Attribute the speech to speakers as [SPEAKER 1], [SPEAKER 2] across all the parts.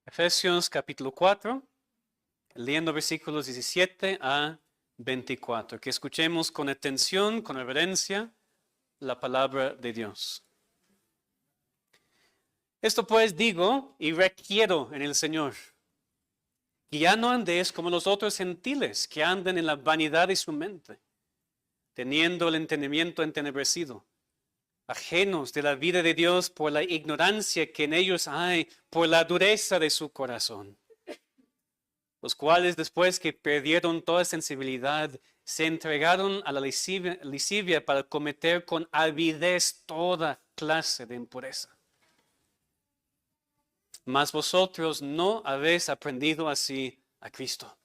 [SPEAKER 1] Efesios capítulo 4, leyendo versículos 17 a 24. Que escuchemos con atención, con reverencia, la palabra de Dios. Esto pues digo y requiero en el Señor, que ya no andéis como los otros gentiles, que andan en la vanidad de su mente, teniendo el entendimiento entenebrecido, ajenos de la vida de Dios por la ignorancia que en ellos hay, por la dureza de su corazón, los cuales después que perdieron toda sensibilidad, se entregaron a la lascivia para cometer con avidez toda clase de impureza. Mas vosotros no habéis aprendido así a Cristo.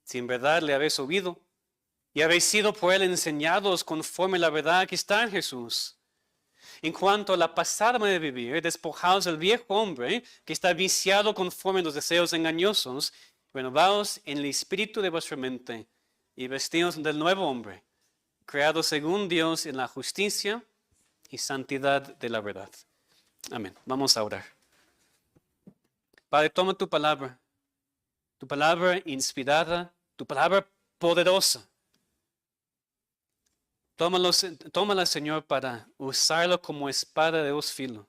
[SPEAKER 1] Si en verdad le habéis oído y habéis sido por él enseñados conforme a la verdad que está en Jesús. En cuanto a la pasada manera de vivir, despojaos del viejo hombre que está viciado conforme a los deseos engañosos, renovaos en el espíritu de vuestra mente y vestidos del nuevo hombre, creado según Dios en la justicia y santidad de la verdad. Amén. Vamos a orar. Padre, toma tu palabra inspirada, tu palabra poderosa. Tómala, Señor, para usarlo como espada de dos filos.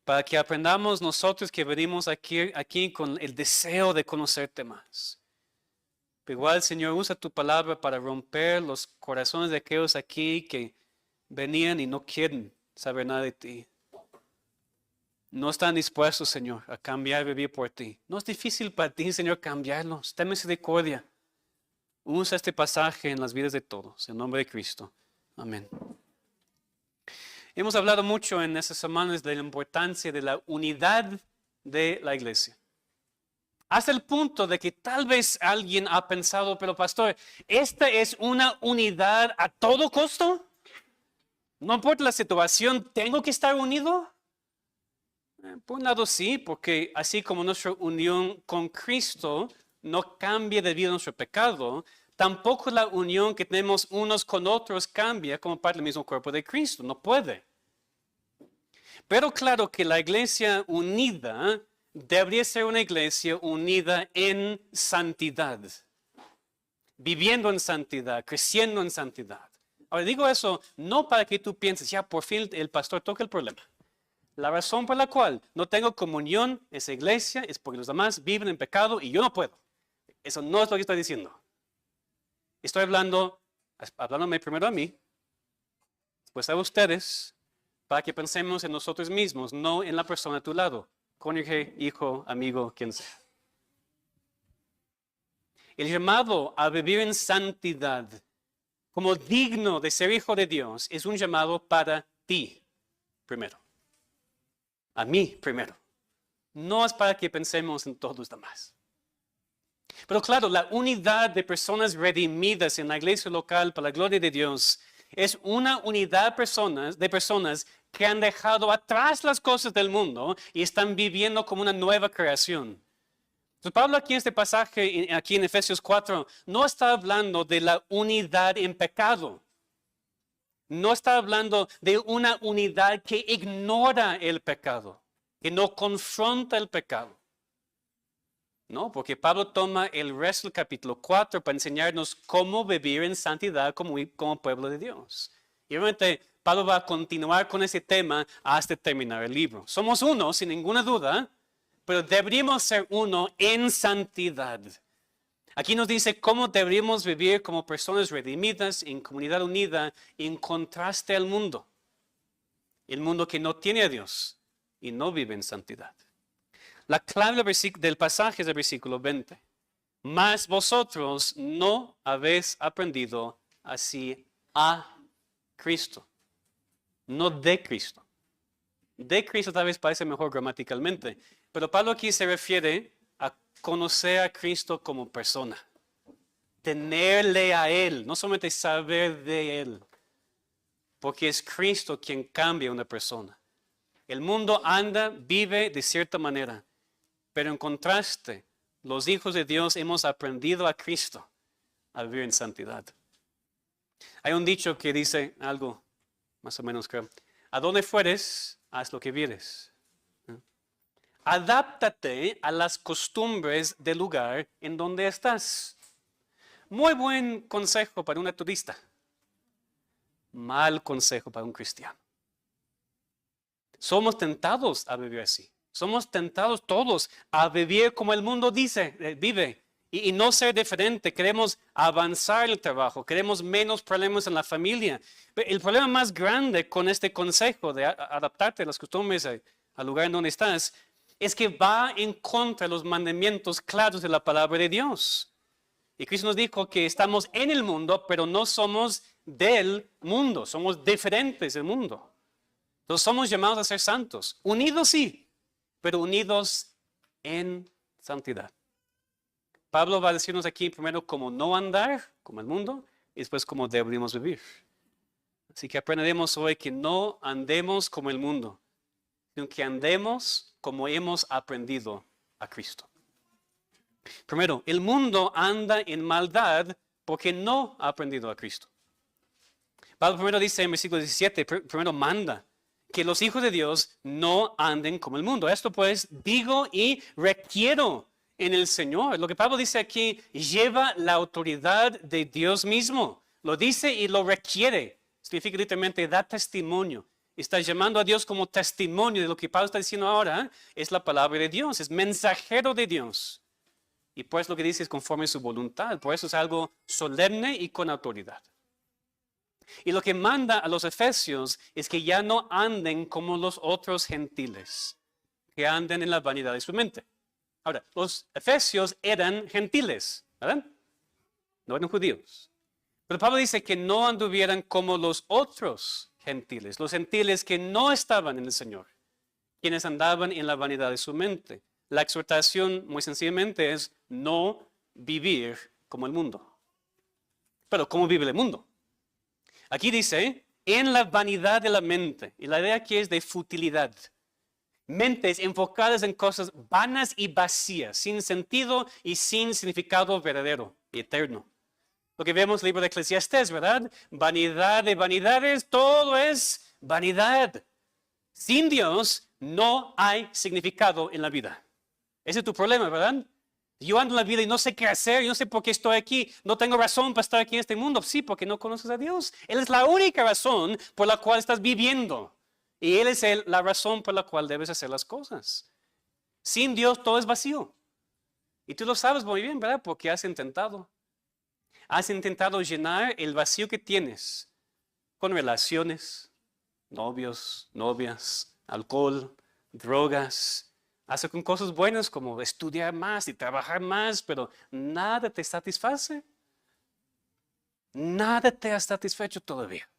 [SPEAKER 1] Para que aprendamos nosotros que venimos aquí con el deseo de conocerte más. Pero igual, Señor, usa tu palabra para romper los corazones de aquellos aquí que venían y no quieren saber nada de ti. No están dispuestos, Señor, a cambiar y vivir por ti. No es difícil para ti, Señor, cambiarlos. Ten misericordia. Usa este pasaje en las vidas de todos. En nombre de Cristo. Amén. Hemos hablado mucho en estas semanas de la importancia de la unidad de la iglesia. Hasta el punto de que tal vez alguien ha pensado, pero pastor, ¿esta es una unidad a todo costo? No importa la situación, ¿tengo que estar unido? Por un lado sí, porque así como nuestra unión con Cristo no cambia debido a nuestro pecado, tampoco la unión que tenemos unos con otros cambia como parte del mismo cuerpo de Cristo. No puede. Pero claro que la iglesia unida debería ser una iglesia unida en santidad. Viviendo en santidad, creciendo en santidad. Ahora digo eso no para que tú pienses, ya por fin el pastor toca el problema. La razón por la cual no tengo comunión en esa iglesia es porque los demás viven en pecado y yo no puedo. Eso no es lo que estoy diciendo. Estoy hablándome primero a mí, después a ustedes, para que pensemos en nosotros mismos, no en la persona a tu lado, cónyuge, hijo, amigo, quien sea. El llamado a vivir en santidad, como digno de ser hijo de Dios, es un llamado para ti primero. A mí primero. No es para que pensemos en todos los demás. Pero claro, la unidad de personas redimidas en la iglesia local para la gloria de Dios es una unidad de personas que han dejado atrás las cosas del mundo y están viviendo como una nueva creación. Entonces, Pablo aquí en este pasaje, aquí en Efesios 4, no está hablando de la unidad en pecado. No está hablando de una unidad que ignora el pecado, que no confronta el pecado. No, porque Pablo toma el resto del capítulo 4 para enseñarnos cómo vivir en santidad como pueblo de Dios. Y obviamente Pablo va a continuar con ese tema hasta terminar el libro. Somos uno, sin ninguna duda, pero deberíamos ser uno en santidad. Aquí nos dice cómo deberíamos vivir como personas redimidas, en comunidad unida, en contraste al mundo. El mundo que no tiene a Dios y no vive en santidad. La clave del pasaje es el versículo 20. Mas vosotros no habéis aprendido así a Cristo. No de Cristo. De Cristo tal vez parece mejor gramaticalmente. Pero Pablo aquí se refiere a conocer a Cristo como persona. Tenerle a Él, no solamente saber de Él. Porque es Cristo quien cambia a una persona. El mundo vive de cierta manera. Pero en contraste, los hijos de Dios hemos aprendido a Cristo a vivir en santidad. Hay un dicho que dice algo, más o menos creo. A donde fueres, haz lo que vieres. Adáptate a las costumbres del lugar en donde estás. Muy buen consejo para un turista. Mal consejo para un cristiano. Somos tentados a vivir así. Somos tentados todos a vivir como el mundo dice, vive. Y no ser diferente. Queremos avanzar en el trabajo. Queremos menos problemas en la familia. Pero el problema más grande con este consejo de adaptarte a las costumbres al lugar en donde estás es que va en contra de los mandamientos claros de la palabra de Dios. Y Cristo nos dijo que estamos en el mundo, pero no somos del mundo. Somos diferentes del mundo. Entonces somos llamados a ser santos. Unidos sí, pero unidos en santidad. Pablo va a decirnos aquí primero cómo no andar como el mundo y después cómo deberíamos vivir. Así que aprenderemos hoy que no andemos como el mundo, sino que andemos como hemos aprendido a Cristo. Primero, el mundo anda en maldad porque no ha aprendido a Cristo. Pablo primero dice en versículo 17, primero manda que los hijos de Dios no anden como el mundo. Esto pues digo y requiero en el Señor. Lo que Pablo dice aquí lleva la autoridad de Dios mismo. Lo dice y lo requiere. Significa literalmente da testimonio. Está llamando a Dios como testimonio de lo que Pablo está diciendo ahora. Es la palabra de Dios, es mensajero de Dios. Y pues lo que dice es conforme a su voluntad. Por eso es algo solemne y con autoridad. Y lo que manda a los efesios es que ya no anden como los otros gentiles, que anden en la vanidad de su mente. Ahora, los efesios eran gentiles, ¿verdad? No eran judíos. Pero Pablo dice que no anduvieran como los otros gentiles, los gentiles que no estaban en el Señor, quienes andaban en la vanidad de su mente. La exhortación, muy sencillamente, es no vivir como el mundo. Pero, ¿cómo vive el mundo? Aquí dice, en la vanidad de la mente. Y la idea aquí es de futilidad. Mentes enfocadas en cosas vanas y vacías, sin sentido y sin significado verdadero y eterno. Lo que vemos en el libro de Eclesiastés, ¿verdad? Vanidad de vanidades, todo es vanidad. Sin Dios no hay significado en la vida. Ese es tu problema, ¿verdad? Yo ando en la vida y no sé qué hacer, yo no sé por qué estoy aquí, no tengo razón para estar aquí en este mundo. Sí, porque no conoces a Dios. Él es la única razón por la cual estás viviendo. Y Él es la razón por la cual debes hacer las cosas. Sin Dios todo es vacío. Y tú lo sabes muy bien, ¿verdad? Porque has intentado. Has intentado llenar el vacío que tienes con relaciones, novios, novias, alcohol, drogas. Hace con cosas buenas como estudiar más y trabajar más, pero nada te satisface. Nada te ha satisfecho todavía.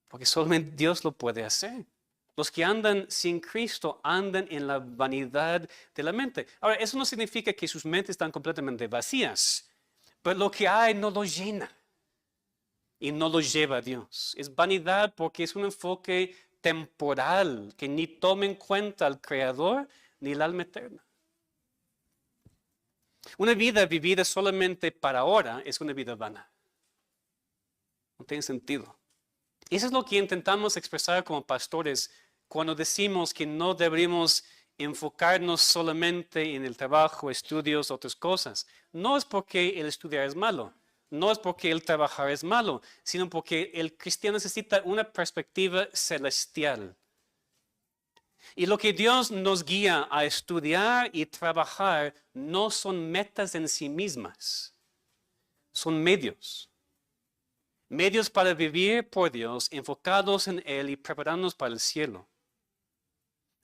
[SPEAKER 1] Porque solamente Dios lo puede hacer. Los que andan sin Cristo andan en la vanidad de la mente. Ahora, eso no significa que sus mentes están completamente vacías, pero lo que hay no lo llena y no lo lleva a Dios. Es vanidad porque es un enfoque temporal que ni toma en cuenta al Creador ni el alma eterna. Una vida vivida solamente para ahora es una vida vana. No tiene sentido. Eso es lo que intentamos expresar como pastores cuando decimos que no deberíamos enfocarnos solamente en el trabajo, estudios, otras cosas. No es porque el estudiar es malo. No es porque el trabajar es malo, sino porque el cristiano necesita una perspectiva celestial. Y lo que Dios nos guía a estudiar y trabajar no son metas en sí mismas, son medios. Medios para vivir por Dios, enfocados en Él y prepararnos para el cielo.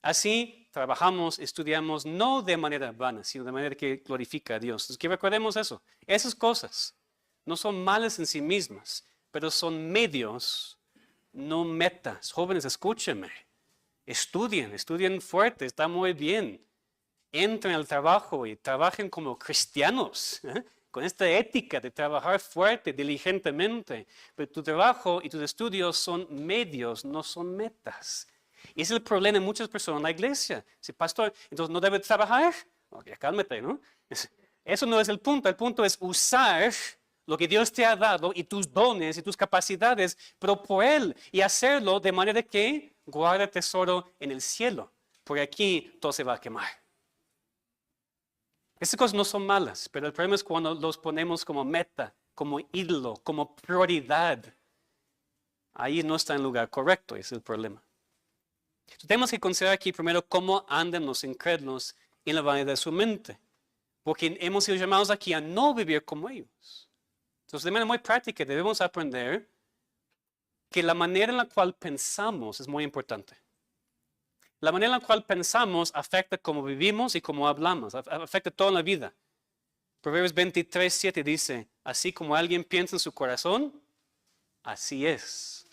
[SPEAKER 1] Así trabajamos, estudiamos, no de manera vana, sino de manera que glorifica a Dios. Entonces, que recordemos eso, esas cosas. No son malas en sí mismas, pero son medios, no metas. Jóvenes, escúchenme. Estudien fuerte, está muy bien. Entren al trabajo y trabajen como cristianos, con esta ética de trabajar fuerte, diligentemente. Pero tu trabajo y tus estudios son medios, no son metas. Y ese es el problema de muchas personas en la iglesia. Si pastor, entonces no debe trabajar. Ok, cálmate, ¿no? Eso no es el punto es usar lo que Dios te ha dado y tus dones y tus capacidades, pero por Él y hacerlo de manera que guarda tesoro en el cielo, porque aquí todo se va a quemar. Estas cosas no son malas, pero el problema es cuando los ponemos como meta, como ídolo, como prioridad. Ahí no está en el lugar correcto, ese es el problema. Entonces, tenemos que considerar aquí primero cómo andan los incrédulos en la vanidad de su mente. Porque hemos sido llamados aquí a no vivir como ellos. Entonces, de manera muy práctica, debemos aprender que la manera en la cual pensamos es muy importante. La manera en la cual pensamos afecta cómo vivimos y cómo hablamos, afecta toda la vida. Proverbios 23:7 dice, así como alguien piensa en su corazón, así es.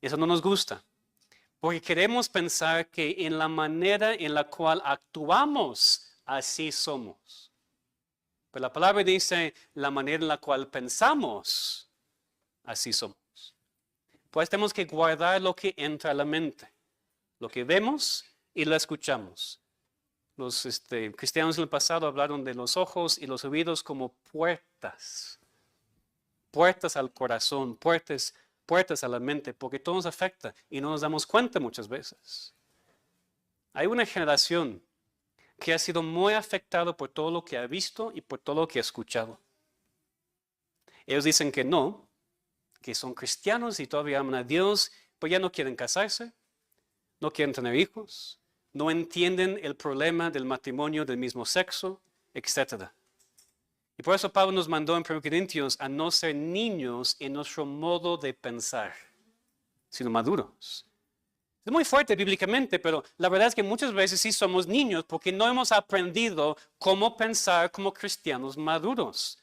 [SPEAKER 1] Eso no nos gusta, porque queremos pensar que en la manera en la cual actuamos, así somos. Pero la palabra dice, la manera en la cual pensamos, así somos. Pues tenemos que guardar lo que entra a la mente. Lo que vemos y lo escuchamos. Los cristianos en el pasado hablaron de los ojos y los oídos como puertas. Puertas al corazón, puertas a la mente, porque todo nos afecta y no nos damos cuenta muchas veces. Hay una generación que ha sido muy afectada por todo lo que ha visto y por todo lo que ha escuchado. Ellos dicen que no, que son cristianos y todavía aman a Dios, pero ya no quieren casarse. No quieren tener hijos, no entienden el problema del matrimonio del mismo sexo, etc. Y por eso Pablo nos mandó en 1 Corintios a no ser niños en nuestro modo de pensar, sino maduros. Es muy fuerte bíblicamente, pero la verdad es que muchas veces sí somos niños porque no hemos aprendido cómo pensar como cristianos maduros.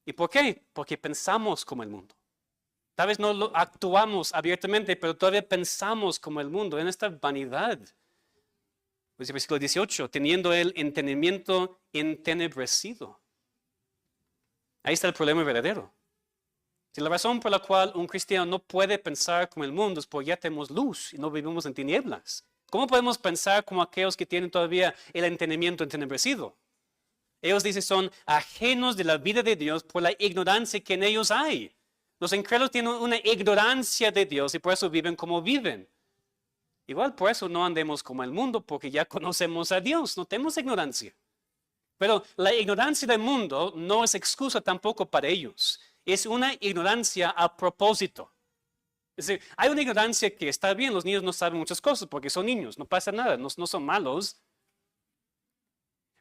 [SPEAKER 1] ¿Y por qué? Porque pensamos como el mundo. Tal vez no lo actuamos abiertamente, pero todavía pensamos como el mundo, en esta vanidad. Pues el versículo 18, teniendo el entendimiento entenebrecido. Ahí está el problema verdadero. Si la razón por la cual un cristiano no puede pensar como el mundo es porque ya tenemos luz y no vivimos en tinieblas. ¿Cómo podemos pensar como aquellos que tienen todavía el entendimiento entenebrecido? Ellos dicen son ajenos de la vida de Dios por la ignorancia que en ellos hay. Los incrédulos tienen una ignorancia de Dios y por eso viven como viven. Igual por eso no andemos como el mundo, porque ya conocemos a Dios, no tenemos ignorancia. Pero la ignorancia del mundo no es excusa tampoco para ellos. Es una ignorancia a propósito. Es decir, hay una ignorancia que está bien, los niños no saben muchas cosas porque son niños, no pasa nada, no son malos.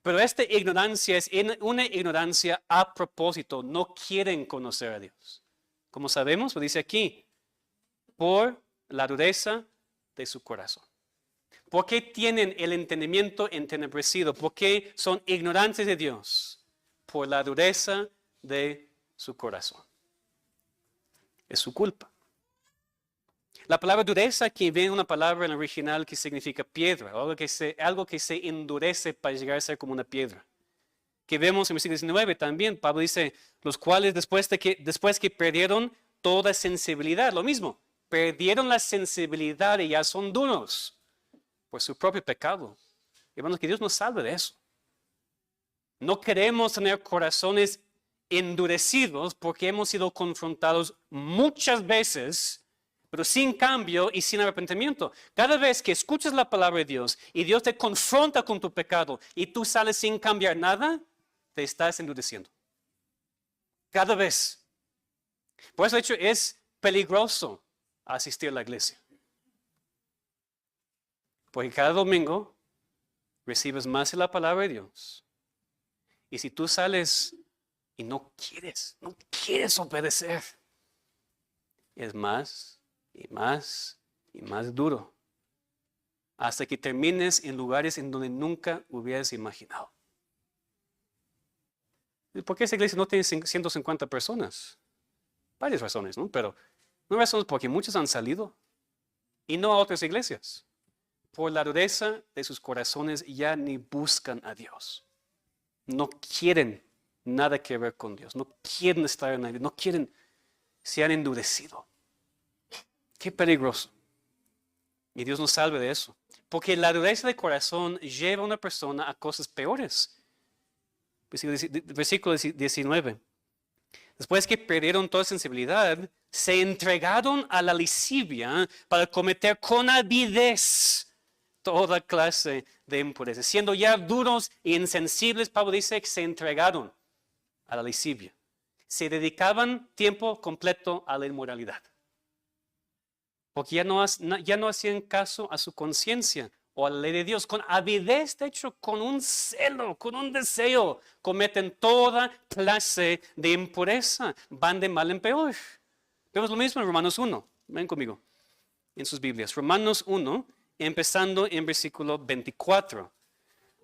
[SPEAKER 1] Pero esta ignorancia es una ignorancia a propósito, no quieren conocer a Dios. Como sabemos, lo dice aquí, por la dureza de su corazón. ¿Por qué tienen el entendimiento entenebrecido? ¿Por qué son ignorantes de Dios? Por la dureza de su corazón. Es su culpa. La palabra dureza aquí viene una palabra en el original que significa piedra, algo que se endurece para llegar a ser como una piedra. Que vemos en el versículo 19 también, Pablo dice, los cuales después que perdieron toda sensibilidad, lo mismo, perdieron la sensibilidad y ya son duros por su propio pecado. Hermanos, que Dios nos salve de eso. No queremos tener corazones endurecidos porque hemos sido confrontados muchas veces, pero sin cambio y sin arrepentimiento. Cada vez que escuchas la palabra de Dios y Dios te confronta con tu pecado y tú sales sin cambiar nada, te estás endureciendo. Cada vez. Por eso, de hecho, es peligroso asistir a la iglesia. Porque cada domingo recibes más de la palabra de Dios. Y si tú sales y no quieres obedecer, es más y más y más duro. Hasta que termines en lugares en donde nunca hubieras imaginado. ¿Por qué esa iglesia no tiene 150 personas? Varias razones, ¿no? Pero una razón es porque muchos han salido y no a otras iglesias. Por la dureza de sus corazones ya ni buscan a Dios. No quieren nada que ver con Dios. No quieren estar en Él. No quieren, se han endurecido. Qué peligroso. Y Dios nos salve de eso. Porque la dureza de corazón lleva a una persona a cosas peores. Versículo 19. Después que perdieron toda sensibilidad, se entregaron a la lascivia para cometer con avidez toda clase de impureza. Siendo ya duros e insensibles, Pablo dice que se entregaron a la lascivia. Se dedicaban tiempo completo a la inmoralidad. Porque ya no hacían caso a su conciencia o a la ley de Dios. Con avidez, de hecho, con un celo, con un deseo, cometen toda clase de impureza. Van de mal en peor. Vemos lo mismo en Romanos 1. Ven conmigo en sus Biblias. Romanos 1, empezando en versículo 24.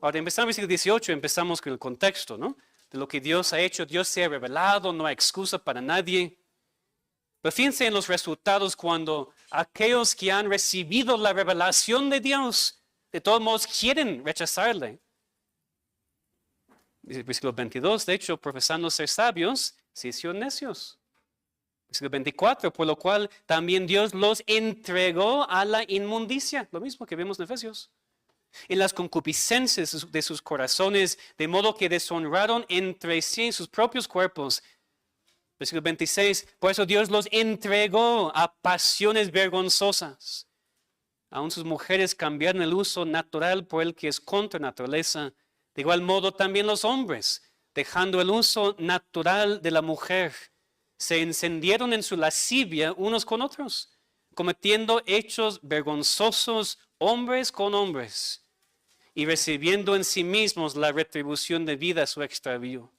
[SPEAKER 1] Ahora, empezando en versículo 18, empezamos con el contexto, ¿no? De lo que Dios ha hecho. Dios se ha revelado, no hay excusa para nadie. Pero fíjense en los resultados cuando aquellos que han recibido la revelación de Dios, de todos modos quieren rechazarle. Versículo 22, de hecho, profesando ser sabios, se hicieron necios. Versículo 24, por lo cual también Dios los entregó a la inmundicia, lo mismo que vemos en Efesios. En las concupiscencias de sus corazones, de modo que deshonraron entre sí sus propios cuerpos. Versículo 26, por eso Dios los entregó a pasiones vergonzosas. Aún sus mujeres cambiaron el uso natural por el que es contra naturaleza. De igual modo también los hombres, dejando el uso natural de la mujer, se encendieron en su lascivia unos con otros, cometiendo hechos vergonzosos hombres con hombres, y recibiendo en sí mismos la retribución debida a su extravío.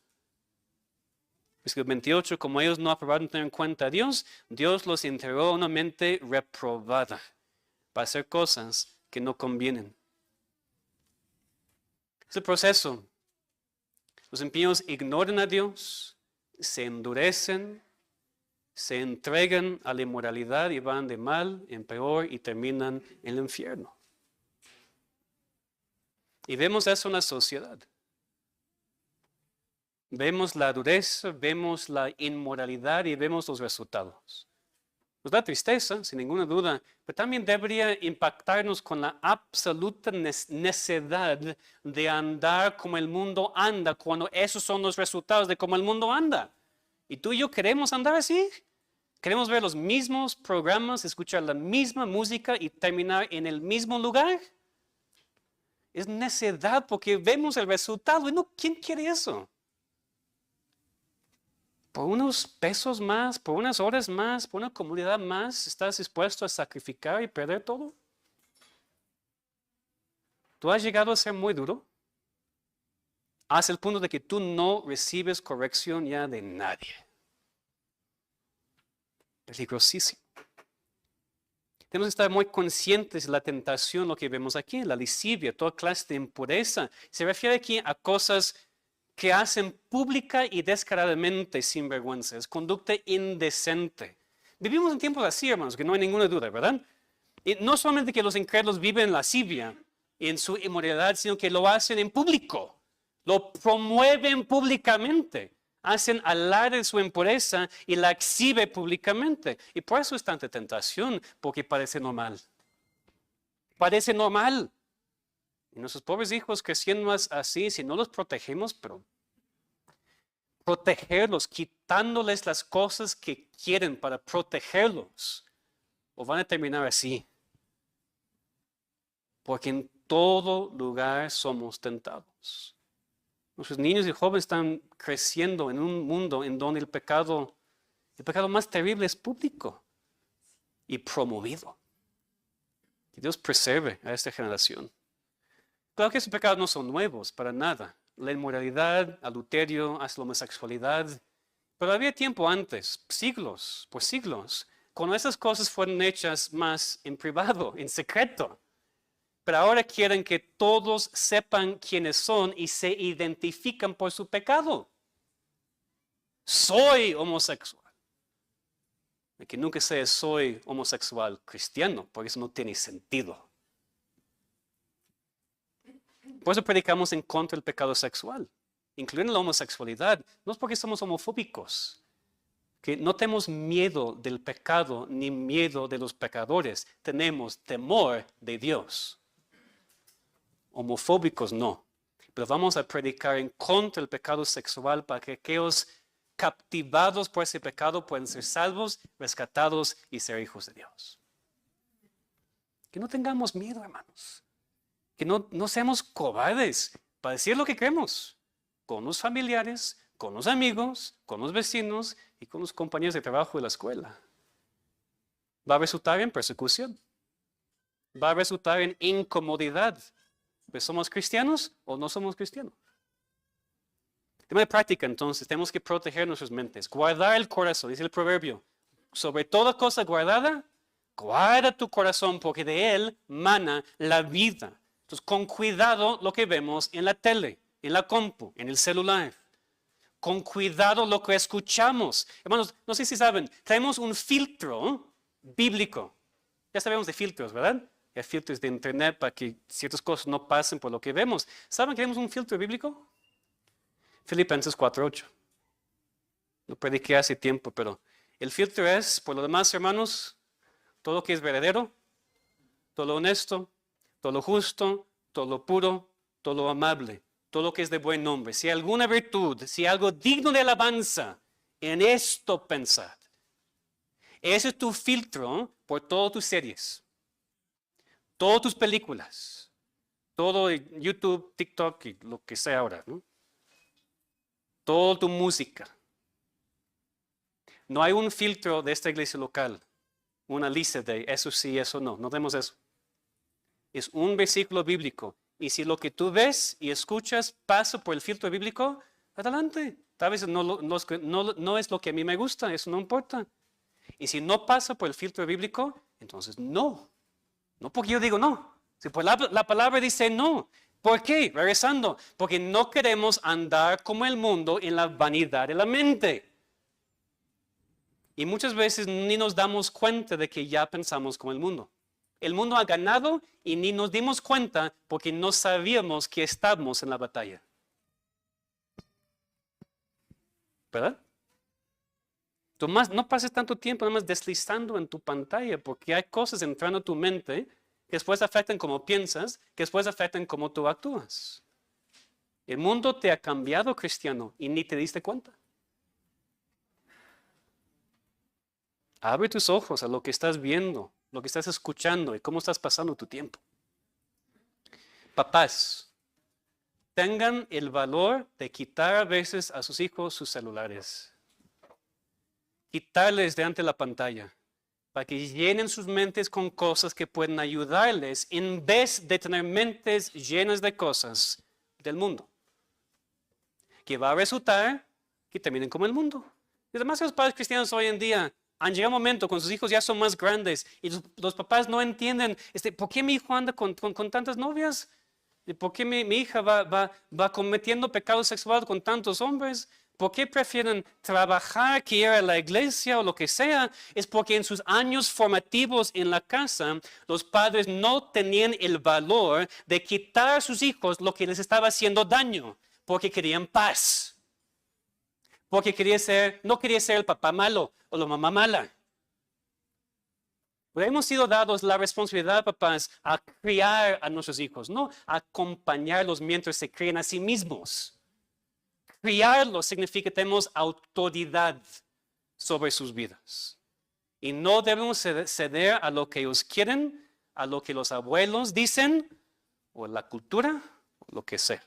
[SPEAKER 1] Versículo 28, como ellos no aprobaron tener en cuenta a Dios, Dios los entregó a una mente reprobada para hacer cosas que no convienen. Es el proceso. Los impíos ignoran a Dios, se endurecen, se entregan a la inmoralidad y van de mal en peor y terminan en el infierno. Y vemos eso en la sociedad. Vemos la dureza, vemos la inmoralidad y vemos los resultados. Nos da tristeza, sin ninguna duda, pero también debería impactarnos con la absoluta necedad de andar como el mundo anda, cuando esos son los resultados de cómo el mundo anda. ¿Y tú y yo queremos andar así? ¿Queremos ver los mismos programas, escuchar la misma música y terminar en el mismo lugar? Es necedad porque vemos el resultado. Y no, ¿quién quiere eso? Por unos pesos más, por unas horas más, por una comunidad más, ¿estás dispuesto a sacrificar y perder todo? ¿Tú has llegado a ser muy duro? Hasta el punto de que tú no recibes corrección ya de nadie. Peligrosísimo. Tenemos que estar muy conscientes de la tentación, lo que vemos aquí, la lascivia, toda clase de impureza. Se refiere aquí a cosas que hacen pública y descaradamente sin vergüenza. Es conducta indecente. Vivimos en tiempos así, hermanos, que no hay ninguna duda, ¿verdad? Y no solamente que los incrédulos viven en lascivia, en su inmoralidad, sino que lo hacen en público. Lo promueven públicamente. Hacen alarde de su impureza y la exhibe públicamente. Y por eso es tanta tentación, porque parece normal. Parece normal. Y nuestros pobres hijos creciendo más así, si no los protegemos, pero protegerlos, quitándoles las cosas que quieren para protegerlos, o van a terminar así. Porque en todo lugar somos tentados. Nuestros niños y jóvenes están creciendo en un mundo en donde el pecado más terrible es público y promovido. Que Dios preserve a esta generación. Claro que esos pecados no son nuevos para nada. La inmoralidad, adulterio, hasta la homosexualidad. Pero había tiempo antes, siglos, por siglos, cuando esas cosas fueron hechas más en privado, en secreto. Pero ahora quieren que todos sepan quiénes son y se identifican por su pecado. Soy homosexual. Y que nunca sea soy homosexual cristiano, porque eso no tiene sentido. Por eso predicamos en contra del pecado sexual, incluyendo la homosexualidad. No es porque somos homofóbicos, que no tenemos miedo del pecado ni miedo de los pecadores. Tenemos temor de Dios. Homofóbicos no, pero vamos a predicar en contra del pecado sexual para que aquellos captivados por ese pecado puedan ser salvos, rescatados y ser hijos de Dios. Que no tengamos miedo, hermanos. que no seamos cobardes para decir lo que creemos con los familiares, con los amigos, con los vecinos y con los compañeros de trabajo de la escuela. Va a resultar en persecución. Va a resultar en incomodidad. Pues, ¿somos cristianos o no somos cristianos? Tema de práctica, entonces, tenemos que proteger nuestras mentes. Guardar el corazón, dice el proverbio. Sobre toda cosa guardada, guarda tu corazón porque de él mana la vida. Entonces, con cuidado lo que vemos en la tele, en la compu, en el celular. Con cuidado lo que escuchamos. Hermanos, no sé si saben, traemos un filtro bíblico. Ya sabemos de filtros, ¿verdad? Hay filtros de internet para que ciertas cosas no pasen por lo que vemos. ¿Saben que tenemos un filtro bíblico? Filipenses 4:8. Lo prediqué hace tiempo, pero el filtro es, por lo demás, hermanos, todo lo que es verdadero, todo lo honesto, todo lo justo, todo lo puro, todo lo amable, todo lo que es de buen nombre. Si hay alguna virtud, si hay algo digno de alabanza, en esto pensad. Ese es tu filtro por todas tus series, todas tus películas, todo YouTube, TikTok y lo que sea ahora, ¿no? Toda tu música. No hay un filtro de esta iglesia local, una lista de eso sí, eso no. No tenemos eso. Es un versículo bíblico. Y si lo que tú ves y escuchas pasa por el filtro bíblico, adelante. Tal vez no es lo que a mí me gusta, eso no importa. Y si no pasa por el filtro bíblico, entonces no. No porque yo digo no. Si por la palabra dice no. ¿Por qué? Regresando. Porque no queremos andar como el mundo en la vanidad de la mente. Y muchas veces ni nos damos cuenta de que ya pensamos como el mundo. El mundo ha ganado y ni nos dimos cuenta porque no sabíamos que estábamos en la batalla. ¿Verdad? Tú no pases tanto tiempo nada más deslizando en tu pantalla porque hay cosas entrando a tu mente que después afectan cómo piensas, que después afectan cómo tú actúas. El mundo te ha cambiado, cristiano, y ni te diste cuenta. Abre tus ojos a lo que estás viendo, lo que estás escuchando y cómo estás pasando tu tiempo. Papás, tengan el valor de quitar a veces a sus hijos sus celulares. Quitarles de ante la pantalla para que llenen sus mentes con cosas que pueden ayudarles en vez de tener mentes llenas de cosas del mundo. Que va a resultar que terminen como el mundo. Y demasiados padres cristianos hoy en día han llegado a un momento cuando sus hijos ya son más grandes y los papás no entienden ¿por qué mi hijo anda con tantas novias? ¿Por qué mi hija va cometiendo pecado sexual con tantos hombres? ¿Por qué prefieren trabajar que ir a la iglesia o lo que sea? Es porque en sus años formativos en la casa, los padres no tenían el valor de quitar a sus hijos lo que les estaba haciendo daño, porque querían paz. Porque no quería ser el papá malo o la mamá mala. Pero hemos sido dados la responsabilidad, papás, a criar a nuestros hijos, no a acompañarlos mientras se crían a sí mismos. Criarlos significa que tenemos autoridad sobre sus vidas. Y no debemos ceder a lo que ellos quieren, a lo que los abuelos dicen, o la cultura, o lo que sea.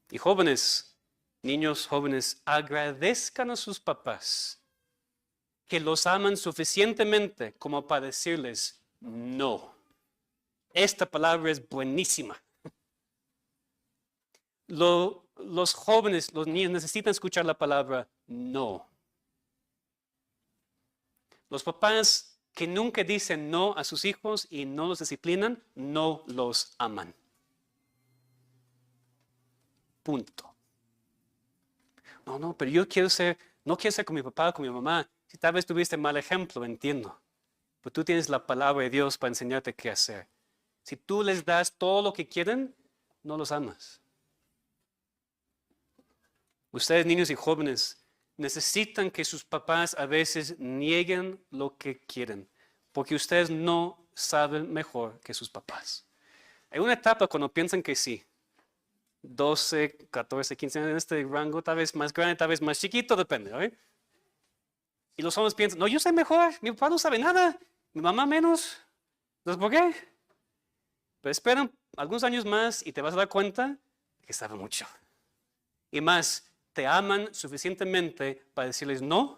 [SPEAKER 1] Y jóvenes, niños jóvenes, agradezcan a sus papás que los aman suficientemente como para decirles no. Esta palabra es buenísima. Los jóvenes, los niños necesitan escuchar la palabra no. Los papás que nunca dicen no a sus hijos y no los disciplinan, no los aman. Punto. No, pero yo no quiero ser con mi papá o con mi mamá. Si tal vez tuviste mal ejemplo, entiendo. Pero tú tienes la palabra de Dios para enseñarte qué hacer. Si tú les das todo lo que quieren, no los amas. Ustedes, niños y jóvenes, necesitan que sus papás a veces nieguen lo que quieren, porque ustedes no saben mejor que sus papás. Hay una etapa cuando piensan que sí. 12, 14, 15 años en este rango, tal vez más grande, tal vez más chiquito, depende, ¿ok? Y los hombres piensan, no, yo sé mejor, mi papá no sabe nada, mi mamá menos. Entonces, ¿por qué? Pero espera algunos años más y te vas a dar cuenta que saben mucho. Y más, te aman suficientemente para decirles no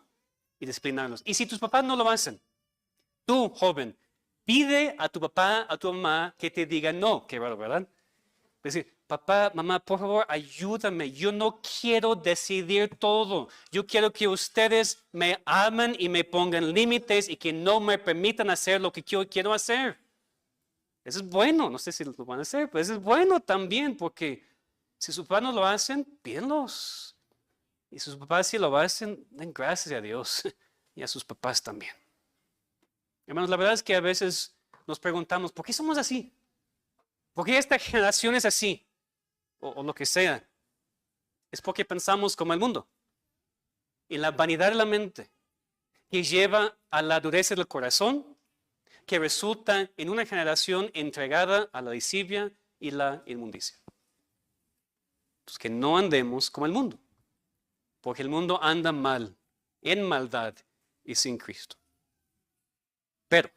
[SPEAKER 1] y disciplinarlos. Y si tus papás no lo hacen, tú, joven, pide a tu papá, a tu mamá que te diga no. Qué raro, ¿verdad? Decir, papá, mamá, por favor, ayúdame. Yo no quiero decidir todo. Yo quiero que ustedes me amen y me pongan límites y que no me permitan hacer lo que yo quiero hacer. Eso es bueno. No sé si lo van a hacer, pero eso es bueno también, porque si sus papás no lo hacen, pídenlos. Y si sus papás sí lo hacen, den gracias a Dios y a sus papás también. Hermanos, la verdad es que a veces nos preguntamos, ¿por qué somos así? ¿Por qué esta generación es así? O lo que sea. Es porque pensamos como el mundo. Y la vanidad de la mente, que lleva a la dureza del corazón, que resulta en una generación entregada a la lascivia y la inmundicia. Entonces, que no andemos como el mundo. Porque el mundo anda mal, en maldad y sin Cristo. Pero,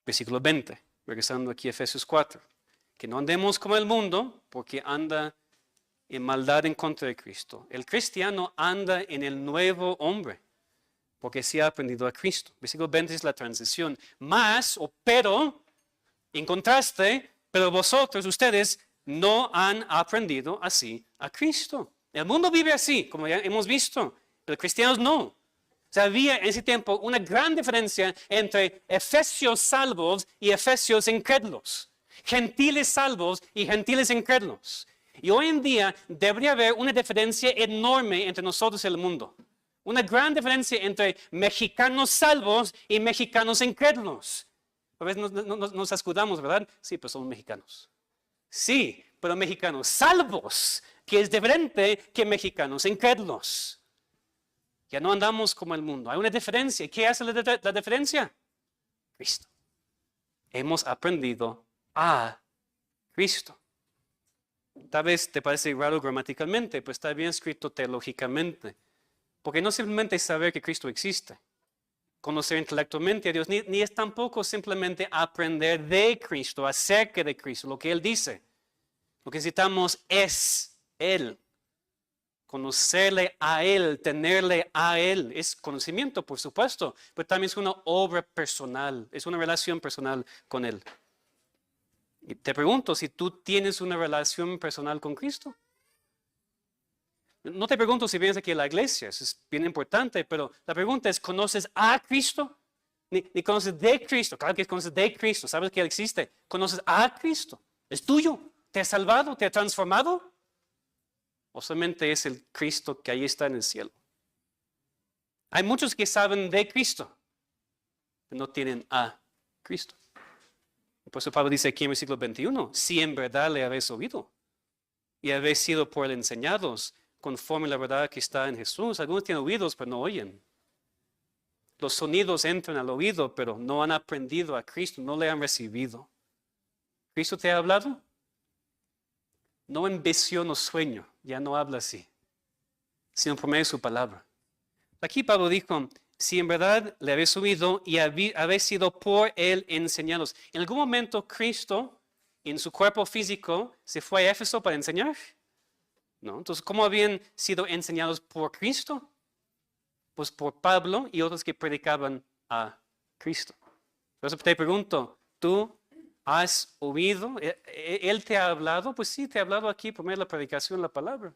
[SPEAKER 1] versículo 20, regresando aquí a Efesios 4, que no andemos como el mundo, porque anda en maldad en contra de Cristo. El cristiano anda en el nuevo hombre, porque sí ha aprendido a Cristo. Versículo 20 es la transición. Más, o pero, en contraste, pero vosotros, ustedes, no han aprendido así a Cristo. El mundo vive así, como ya hemos visto, pero cristianos no. O sea, había en ese tiempo una gran diferencia entre efesios salvos y efesios incrédulos. Gentiles salvos y gentiles incrédulos. Y hoy en día debería haber una diferencia enorme entre nosotros y el mundo. Una gran diferencia entre mexicanos salvos y mexicanos incrédulos. A veces nos escudamos, ¿verdad? Sí, pues somos mexicanos. Sí, pero mexicanos salvos, que es diferente que mexicanos incrédulos. Ya no andamos como el mundo. Hay una diferencia. ¿Qué hace la diferencia? Cristo. Hemos aprendido a Cristo. Tal vez te parece raro gramaticalmente, pero está bien escrito teológicamente. Porque no simplemente es saber que Cristo existe, conocer intelectualmente a Dios, ni es tampoco simplemente aprender de Cristo, acerca de Cristo, lo que Él dice. Lo que necesitamos es Él. Conocerle a Él, tenerle a Él. Es conocimiento, por supuesto, pero también es una obra personal, es una relación personal con Él. Y te pregunto si tú tienes una relación personal con Cristo. No te pregunto si vienes aquí a la iglesia, eso es bien importante, pero la pregunta es, ¿conoces a Cristo? Ni conoces de Cristo. Claro que conoces de Cristo, sabes que Él existe. ¿Conoces a Cristo? ¿Es tuyo? ¿Te ha salvado? ¿Te ha transformado? ¿O solamente es el Cristo que ahí está en el cielo? Hay muchos que saben de Cristo, pero no tienen a Cristo. Por eso Pablo dice aquí en versículo 21, si en verdad le habéis oído y habéis sido por él enseñados conforme a la verdad que está en Jesús. Algunos tienen oídos, pero no oyen. Los sonidos entran al oído, pero no han aprendido a Cristo, no le han recibido. ¿Cristo te ha hablado? No en visión o sueño, ya no habla así, sino por medio de su palabra. Aquí Pablo dijo, si en verdad le habéis oído y habéis sido por él enseñados. ¿En algún momento Cristo, en su cuerpo físico, se fue a Éfeso para enseñar? No. Entonces, ¿cómo habían sido enseñados por Cristo? Pues por Pablo y otros que predicaban a Cristo. Por eso te pregunto, ¿tú has oído? ¿Él te ha hablado? Pues sí, te ha hablado aquí por medio de la predicación de la palabra.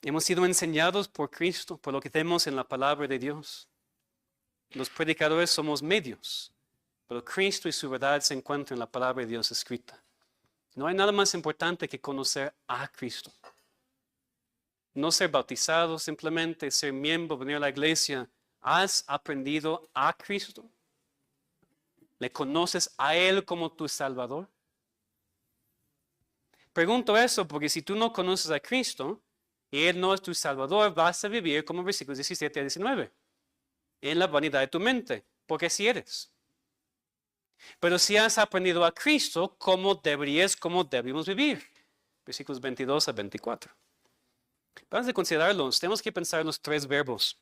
[SPEAKER 1] Hemos sido enseñados por Cristo, por lo que tenemos en la palabra de Dios. Los predicadores somos medios, pero Cristo y su verdad se encuentran en la palabra de Dios escrita. No hay nada más importante que conocer a Cristo. No ser bautizado, simplemente ser miembro, venir a la iglesia. ¿Has aprendido a Cristo? ¿Le conoces a Él como tu Salvador? Pregunto eso porque si tú no conoces a Cristo y Él no es tu Salvador, vas a vivir como versículos 17 a 19, en la vanidad de tu mente, porque así eres. Pero si has aprendido a Cristo, ¿cómo debemos vivir? Versículos 22 a 24. Antes de considerarlos, tenemos que pensar en los tres verbos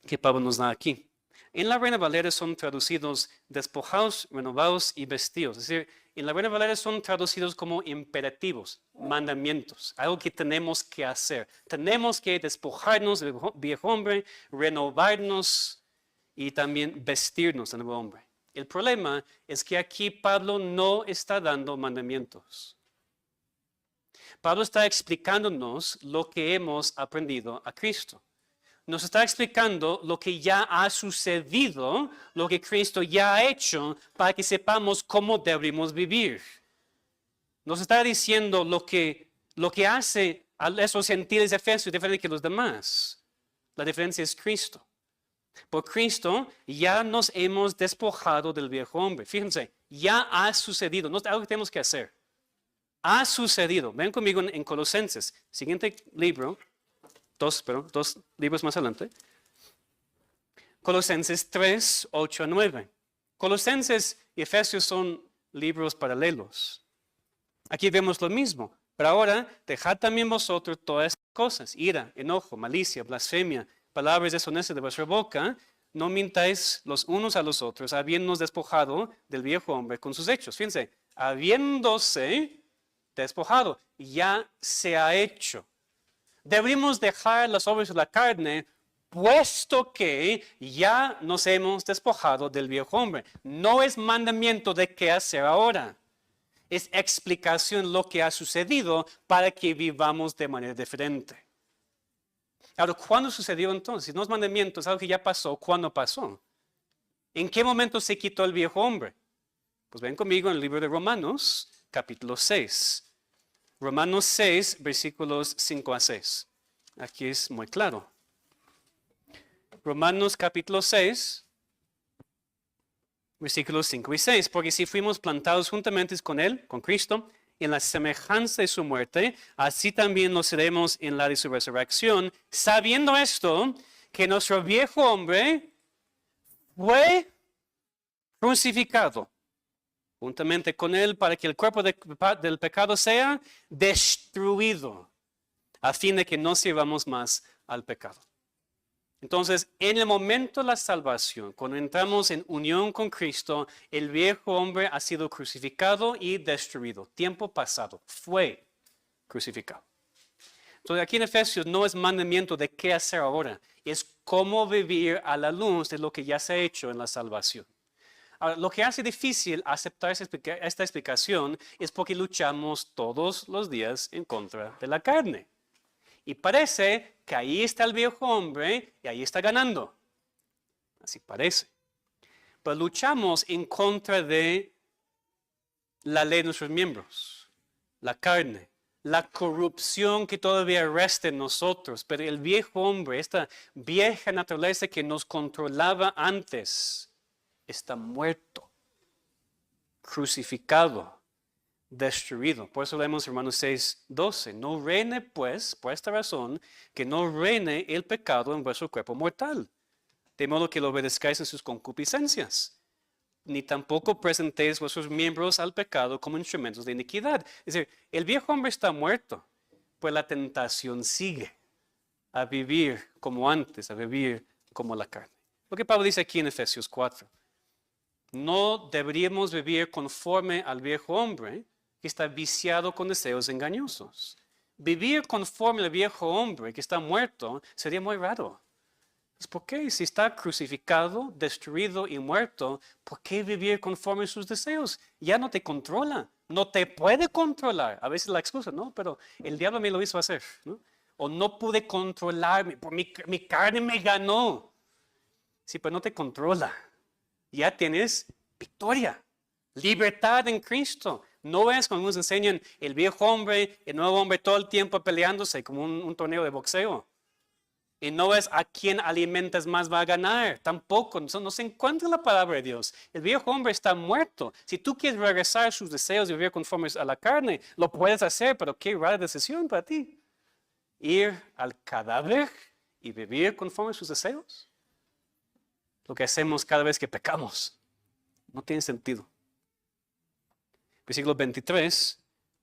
[SPEAKER 1] que Pablo nos da aquí. En la Reina Valera son traducidos despojados, renovados y vestidos. Es decir, en la Reina Valera son traducidos como imperativos, mandamientos, algo que tenemos que hacer. Tenemos que despojarnos del viejo hombre, renovarnos y también vestirnos del nuevo hombre. El problema es que aquí Pablo no está dando mandamientos. Pablo está explicándonos lo que hemos aprendido a Cristo. Nos está explicando lo que ya ha sucedido, lo que Cristo ya ha hecho para que sepamos cómo debemos vivir. Nos está diciendo lo que hace a esos gentiles de Efesios diferente que los demás. La diferencia es Cristo. Por Cristo ya nos hemos despojado del viejo hombre. Fíjense, ya ha sucedido. No es algo que tenemos que hacer. Ha sucedido. Ven conmigo en Colosenses. Siguiente libro. Dos libros más adelante. Colosenses 3, 8 a 9. Colosenses y Efesios son libros paralelos. Aquí vemos lo mismo. Pero ahora, dejad también vosotros todas estas cosas: ira, enojo, malicia, blasfemia, palabras deshonestas de vuestra boca. No mintáis los unos a los otros, habiéndonos despojado del viejo hombre con sus hechos. Fíjense, habiéndose despojado, ya se ha hecho. Debemos dejar las obras de la carne, puesto que ya nos hemos despojado del viejo hombre. No es mandamiento de qué hacer ahora. Es explicación de lo que ha sucedido para que vivamos de manera diferente. Ahora, ¿cuándo sucedió entonces? No es mandamiento, es algo que ya pasó. ¿Cuándo pasó? ¿En qué momento se quitó el viejo hombre? Pues ven conmigo en el libro de Romanos, capítulo 6. Romanos 6, versículos 5 a 6. Aquí es muy claro. Romanos capítulo 6, versículos 5 y 6. Porque si fuimos plantados juntamente con Él, con Cristo, en la semejanza de su muerte, así también lo seremos en la de su resurrección, sabiendo esto, que nuestro viejo hombre fue crucificado juntamente con Él para que el cuerpo del pecado sea destruido, a fin de que no sirvamos más al pecado. Entonces, en el momento de la salvación, cuando entramos en unión con Cristo, el viejo hombre ha sido crucificado y destruido. Tiempo pasado, fue crucificado. Entonces, aquí en Efesios no es mandamiento de qué hacer ahora, es cómo vivir a la luz de lo que ya se ha hecho en la salvación. Ahora, lo que hace difícil aceptar esta explicación es porque luchamos todos los días en contra de la carne. Y parece que ahí está el viejo hombre y ahí está ganando. Así parece. Pero luchamos en contra de la ley de nuestros miembros, la carne, la corrupción que todavía resta en nosotros. Pero el viejo hombre, esta vieja naturaleza que nos controlaba antes, está muerto, crucificado, destruido. Por eso leemos Romanos 6, 12. No reine pues, por esta razón, que no reine el pecado en vuestro cuerpo mortal, de modo que lo obedezcáis en sus concupiscencias, ni tampoco presentéis vuestros miembros al pecado como instrumentos de iniquidad. Es decir, el viejo hombre está muerto, pues la tentación sigue a vivir como antes, a vivir como la carne. Lo que Pablo dice aquí en Efesios 4. No deberíamos vivir conforme al viejo hombre que está viciado con deseos engañosos. Vivir conforme al viejo hombre que está muerto sería muy raro. ¿Por qué? Si está crucificado, destruido y muerto, ¿por qué vivir conforme a sus deseos? Ya no te controla, no te puede controlar. A veces la excusa, no, pero el diablo me lo hizo hacer, ¿no? O no pude controlarme, por mi carne me ganó. Sí, pero no te controla. Ya tienes victoria, libertad en Cristo. No es como nos enseñan el viejo hombre, el nuevo hombre todo el tiempo peleándose como un torneo de boxeo. Y no es a quien alimentas más va a ganar. Tampoco, no se encuentra la palabra de Dios. El viejo hombre está muerto. Si tú quieres regresar a sus deseos y vivir conforme a la carne, lo puedes hacer, pero qué rara decisión para ti. Ir al cadáver y vivir conforme a sus deseos. Lo que hacemos cada vez que pecamos. No tiene sentido. Versículo 23,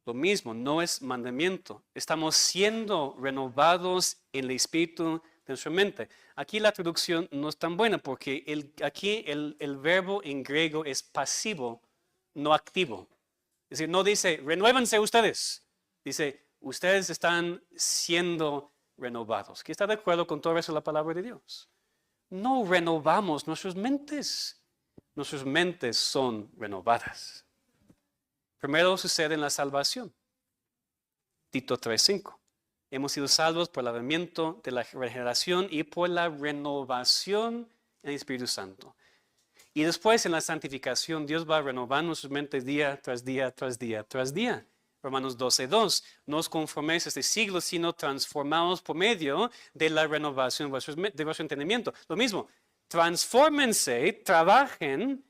[SPEAKER 1] lo mismo, no es mandamiento. Estamos siendo renovados en el espíritu de nuestra mente. Aquí la traducción no es tan buena porque aquí el verbo en griego es pasivo, no activo. Es decir, no dice, renuévense ustedes. Dice, ustedes están siendo renovados. ¿Quién está de acuerdo con todo eso de la palabra de Dios? No renovamos nuestras mentes. Nuestras mentes son renovadas. Primero sucede en la salvación. Tito 3:5. Hemos sido salvos por el lavamiento de la regeneración y por la renovación en el Espíritu Santo. Y después en la santificación Dios va renovando nuestras mentes día tras día, tras día, tras día. Romanos 12:2. No os conforméis a este siglo, sino transformaos por medio de la renovación de vuestro entendimiento. Lo mismo, transfórmense, trabajen,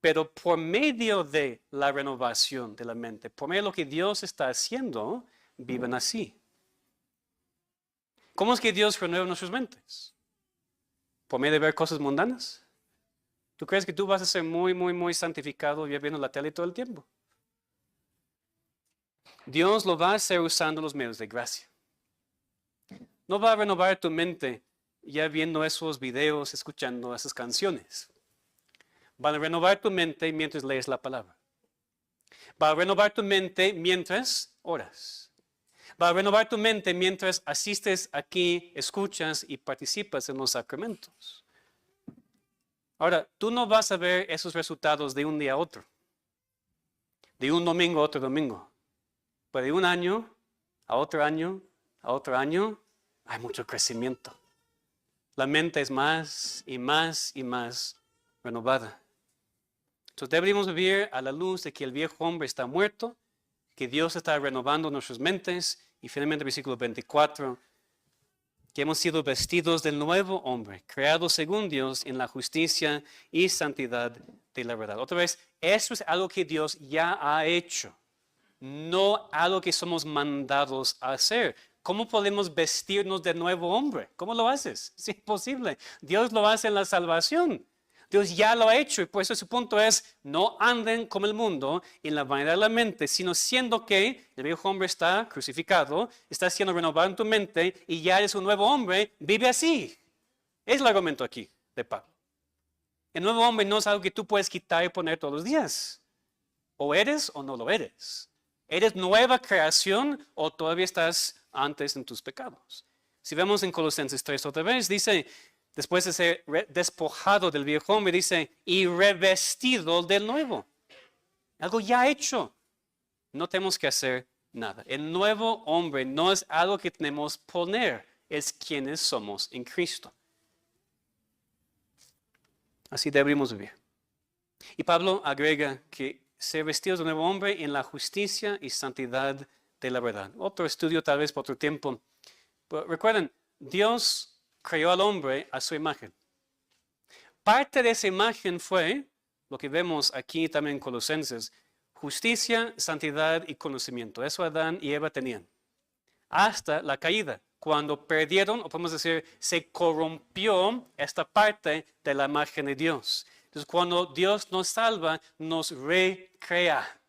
[SPEAKER 1] pero por medio de la renovación de la mente, por medio de lo que Dios está haciendo, vivan así. ¿Cómo es que Dios renueva nuestras mentes? ¿Por medio de ver cosas mundanas? ¿Tú crees que tú vas a ser muy, muy, muy santificado viendo la tele todo el tiempo? Dios lo va a hacer usando los medios de gracia. No va a renovar tu mente ya viendo esos videos, escuchando esas canciones. Va a renovar tu mente mientras lees la palabra. Va a renovar tu mente mientras oras. Va a renovar tu mente mientras asistes aquí, escuchas y participas en los sacramentos. Ahora, tú no vas a ver esos resultados de un día a otro. De un domingo a otro domingo. Pero de un año a otro año, a otro año, hay mucho crecimiento. La mente es más y más y más renovada. Entonces deberíamos vivir a la luz de que el viejo hombre está muerto, que Dios está renovando nuestras mentes y finalmente versículo 24, que hemos sido vestidos del nuevo hombre, creado según Dios en la justicia y santidad de la verdad. Otra vez, eso es algo que Dios ya ha hecho, no algo que somos mandados a hacer. ¿Cómo podemos vestirnos del nuevo hombre? ¿Cómo lo haces? Es imposible. Dios lo hace en la salvación. Dios ya lo ha hecho y por eso su punto es, no anden como el mundo en la vanidad de la mente, sino siendo que el viejo hombre está crucificado, está siendo renovado en tu mente y ya eres un nuevo hombre, vive así. Es el argumento aquí de Pablo. El nuevo hombre no es algo que tú puedes quitar y poner todos los días. O eres o no lo eres. ¿Eres nueva creación o todavía estás antes en tus pecados? Si vemos en Colosenses 3 otra vez, dice, después de ser despojado del viejo hombre, dice, y revestido del nuevo. Algo ya hecho. No tenemos que hacer nada. El nuevo hombre no es algo que tenemos que poner, es quienes somos en Cristo. Así deberíamos vivir. Y Pablo agrega que ser vestidos de nuevo hombre en la justicia y santidad de la verdad. Otro estudio tal vez por otro tiempo. Pero recuerden, Dios creó al hombre a su imagen. Parte de esa imagen fue lo que vemos aquí también en Colosenses. Justicia, santidad y conocimiento. Eso Adán y Eva tenían. Hasta la caída. Cuando perdieron, o podemos decir, se corrompió esta parte de la imagen de Dios. Entonces, cuando Dios nos salva, nos recrea.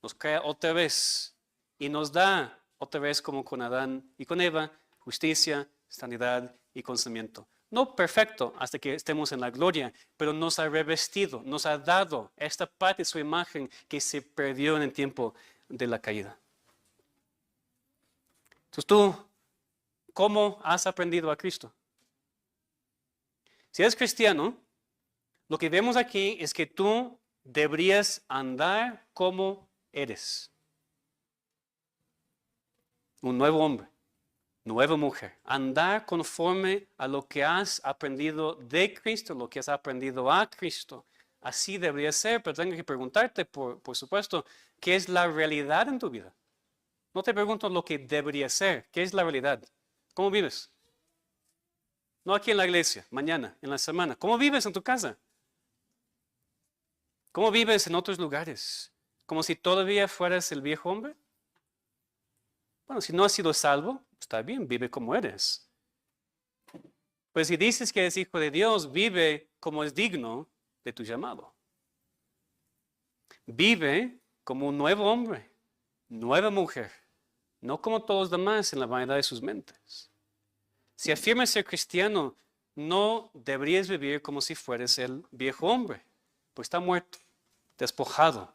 [SPEAKER 1] Nos crea otra vez. Y nos da otra vez, como con Adán y con Eva, justicia, santidad y conocimiento. No perfecto hasta que estemos en la gloria, pero nos ha revestido, nos ha dado esta parte de su imagen que se perdió en el tiempo de la caída. Entonces tú, ¿cómo has aprendido a Cristo? Si eres cristiano, lo que vemos aquí es que tú deberías andar como eres. Un nuevo hombre, nueva mujer. Andar conforme a lo que has aprendido de Cristo, lo que has aprendido a Cristo. Así debería ser, pero tengo que preguntarte, por supuesto, ¿qué es la realidad en tu vida? No te pregunto lo que debería ser, ¿qué es la realidad? ¿Cómo vives? No aquí en la iglesia, mañana, en la semana. ¿Cómo vives en tu casa? ¿Cómo vives en otros lugares? ¿Como si todavía fueras el viejo hombre? Bueno, si no has sido salvo, está bien, vive como eres. Pues si dices que eres hijo de Dios, vive como es digno de tu llamado. Vive como un nuevo hombre, nueva mujer, no como todos los demás en la vanidad de sus mentes. Si afirmas ser cristiano, no deberías vivir como si fueras el viejo hombre, pues está muerto, despojado.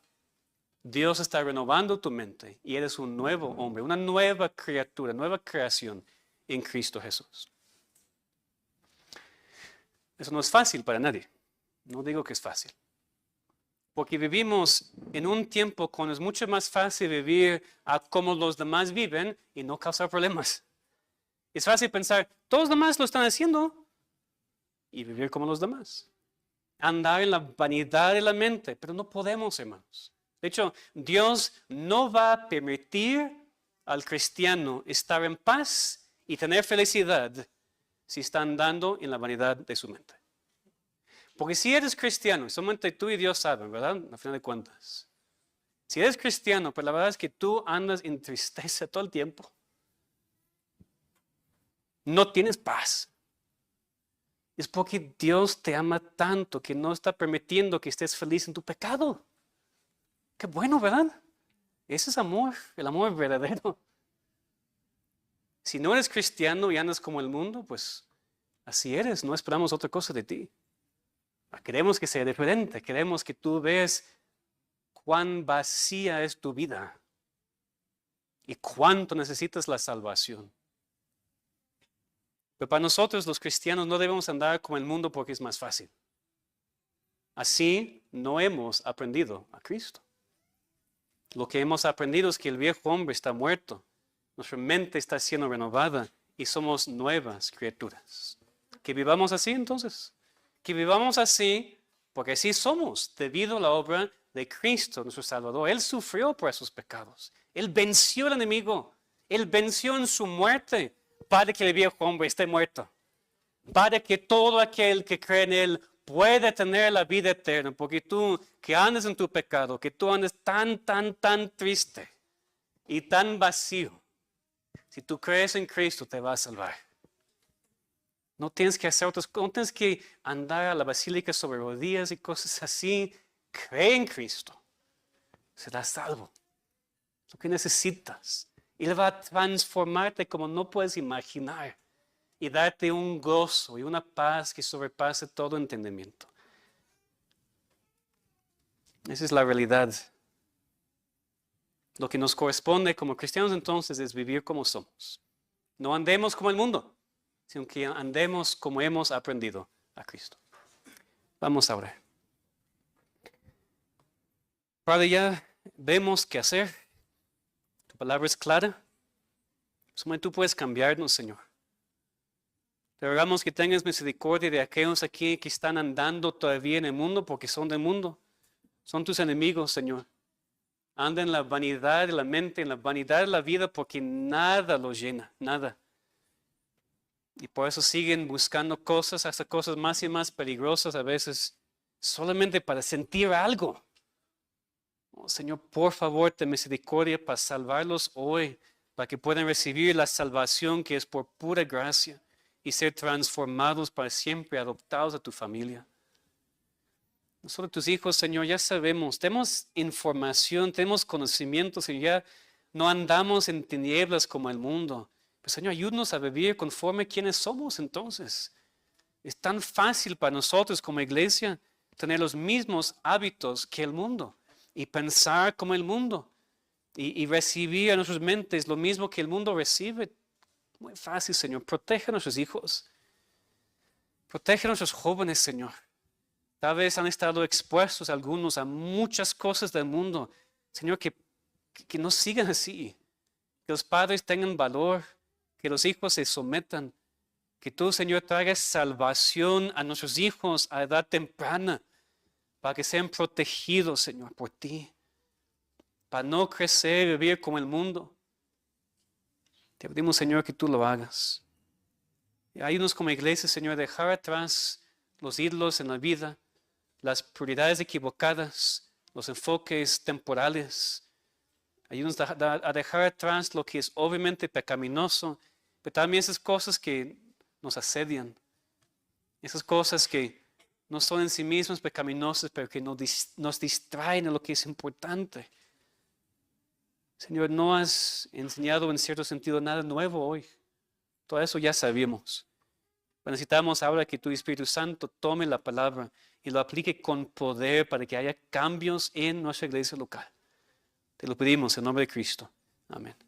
[SPEAKER 1] Dios está renovando tu mente y eres un nuevo hombre, una nueva criatura, nueva creación en Cristo Jesús. Eso no es fácil para nadie. No digo que es fácil. Porque vivimos en un tiempo cuando es mucho más fácil vivir a como los demás viven y no causar problemas. Es fácil pensar, todos los demás lo están haciendo y vivir como los demás. Andar en la vanidad de la mente, pero no podemos, hermanos. De hecho, Dios no va a permitir al cristiano estar en paz y tener felicidad si está andando en la vanidad de su mente. Porque si eres cristiano, solamente tú y Dios saben, ¿verdad? Al final de cuentas. Si eres cristiano, pues la verdad es que tú andas en tristeza todo el tiempo. No tienes paz. Es porque Dios te ama tanto que no está permitiendo que estés feliz en tu pecado. Qué bueno, ¿verdad? Ese es amor, el amor verdadero. Si no eres cristiano y andas como el mundo, pues así eres, no esperamos otra cosa de ti. Queremos que sea diferente, queremos que tú veas cuán vacía es tu vida y cuánto necesitas la salvación. Pero para nosotros los cristianos no debemos andar como el mundo porque es más fácil. Así no hemos aprendido a Cristo. Lo que hemos aprendido es que el viejo hombre está muerto, nuestra mente está siendo renovada y somos nuevas criaturas. Que vivamos así entonces. Que vivamos así porque así somos debido a la obra de Cristo, nuestro Salvador. Él sufrió por esos pecados. Él venció al enemigo. Él venció en su muerte para que el viejo hombre esté muerto. Para que todo aquel que cree en Él pueda tener la vida eterna. Porque tú que andas en tu pecado, que tú andas tan triste y tan vacío, si tú crees en Cristo te va a salvar. No tienes que hacer otras cosas, no tienes que andar a la basílica sobre rodillas y cosas así. Cree en Cristo. Serás salvo. Lo que necesitas. Él va a transformarte como no puedes imaginar y darte un gozo y una paz que sobrepase todo entendimiento. Esa es la realidad. Lo que nos corresponde como cristianos entonces es vivir como somos. No andemos como el mundo, sino que andemos como hemos aprendido a Cristo. Vamos a orar. Padre, ya vemos qué hacer. Tu palabra es clara. Solamente tú puedes cambiarnos, Señor. Te rogamos que tengas misericordia de aquellos aquí que están andando todavía en el mundo porque son del mundo. Son tus enemigos, Señor. Andan en la vanidad de la mente, en la vanidad de la vida porque nada los llena, nada. Y por eso siguen buscando cosas, hasta cosas más y más peligrosas a veces, solamente para sentir algo. Oh, Señor, por favor, ten misericordia para salvarlos hoy, para que puedan recibir la salvación que es por pura gracia y ser transformados para siempre, adoptados a tu familia. Nosotros, tus hijos, Señor, ya sabemos, tenemos información, tenemos conocimientos y ya no andamos en tinieblas como el mundo. Pero, Señor, ayúdanos a vivir conforme a quienes somos entonces. Es tan fácil para nosotros como iglesia tener los mismos hábitos que el mundo y pensar como el mundo y recibir a nuestras mentes lo mismo que el mundo recibe. Muy fácil, Señor. Protege a nuestros hijos. Protege a nuestros jóvenes, Señor. Tal vez han estado expuestos algunos a muchas cosas del mundo. Señor, que no sigan así. Que los padres tengan valor. Que los hijos se sometan. Que tú, Señor, traigas salvación a nuestros hijos a edad temprana. Para que sean protegidos, Señor, por ti. Para no crecer y vivir como el mundo. Te pedimos, Señor, que tú lo hagas. Y ayúdanos como iglesia, Señor, dejar atrás los ídolos en la vida, las prioridades equivocadas, los enfoques temporales. Ayúdanos a dejar atrás lo que es obviamente pecaminoso, pero también esas cosas que nos asedian, esas cosas que no son en sí mismas pecaminosas, pero que nos distraen de lo que es importante. Señor, no has enseñado en cierto sentido nada nuevo hoy. Todo eso ya sabemos. Pero necesitamos ahora que tu Espíritu Santo tome la palabra y lo aplique con poder para que haya cambios en nuestra iglesia local. Te lo pedimos en nombre de Cristo. Amén.